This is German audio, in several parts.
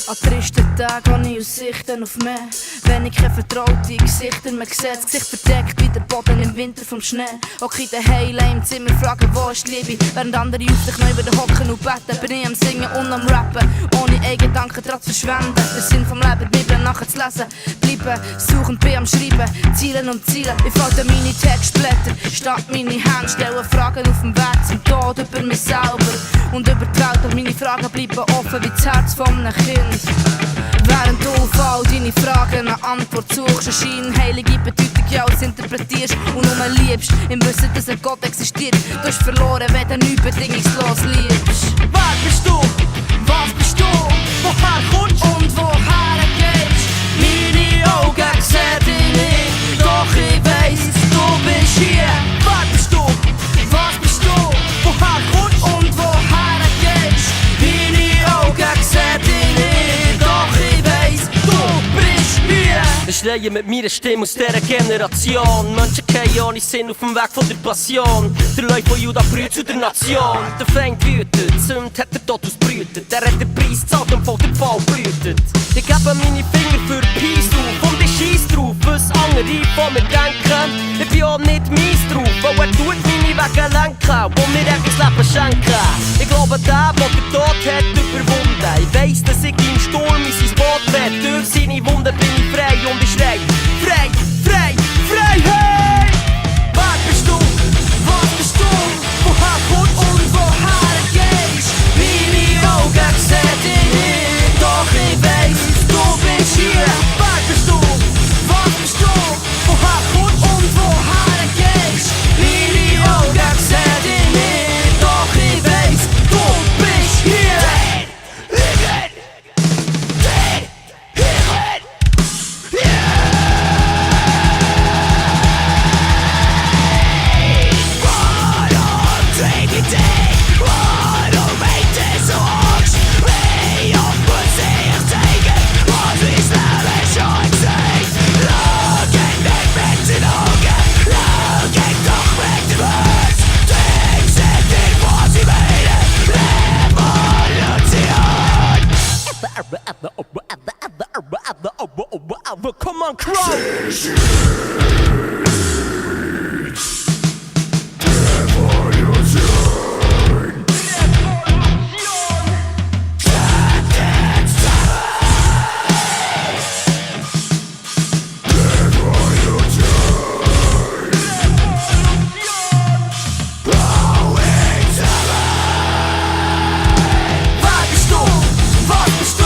An tristen Tagen habe ich Aussichten auf mehr. Wenn ich keine vertraute Gesichter mehr sehe, das Gesicht verdeckt wie der Boden im Winter vom Schnee. Auch in den Heilen im Zimmer fragen, wo ist die Liebe? Während andere auf dich neu wieder hocken und beten, bin ich am Singen und am Rappen, ohne Gedanken dran zu verschwenden. Den Sinn vom Leben, die Bibel nachher zu lesen. Bleiben, suchen, bin am Schreiben, Zielen und Zielen. Ich falte meine Textblätter, statt meine Hände, stelle Fragen auf dem Weg zum Tod über mich selber und über die Welt. Und meine Fragen bleiben offen wie das Herz von einem Kind. Während du auf all deine Fragen eine Antwort suchst, erscheinen heilige Bedeutung, ja, als interpretierst und nur liebst, im Wissen, dass ein Gott existiert. Du hast verloren, wenn du nicht bedingungslos liebst. Wer bist du? Was bist du? Woher kommst du? Und woher gehst? Meine Augen sehen dich nicht, doch ich weiss, du bist hier. Wer bist du? Was bist du? Woher kommst du? Und woher gehst? Meine Augen sehen dich nicht, doch ich weiss, du bist hier. Ich schreie mit meiner Stimme aus dieser Generation. Menschen gehen ohne Sinn auf dem Weg von der Passion. Der Läufer von Juda brüht zu der Nation. Der Feind wütet, Sünd hat der Tod ausbrütet. Der hat den Preis gezahlt und von dem Fall brütet. Ich gebe meine Finger für Peace auf und ich scheiss drauf, was andere von mir denken. Ich bin auch nicht mies drauf, weil er tut meine Wege lenken und mir ewiges Leben schenken. Ich glaube, der den Tod hat überwunden. Ich weiss, dass ich im Sturm in sein Boot werde. Durch seine Wunden bin ich frei und ich schrei: frei, frei, frei, hey! Wer bist du? Was bist du? Woher kommst du? Und woher gehst? Meine Augen sehen dich nicht, doch ich weiss, du bist hier. Wer bist du? Was bist du? Woher kommst du? Und woher gehst? Meine Augen sehen dich nicht, doch ich weiss, du bist hier. Come on, crowd! Wer bist du? Was bist du?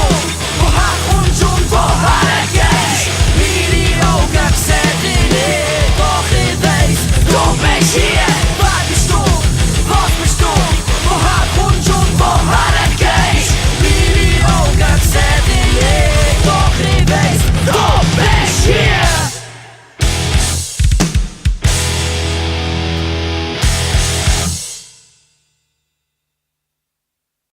Woher kommst du und woher gehst? Meine Augen sehen dich nicht, doch ich weiss, du bist hier.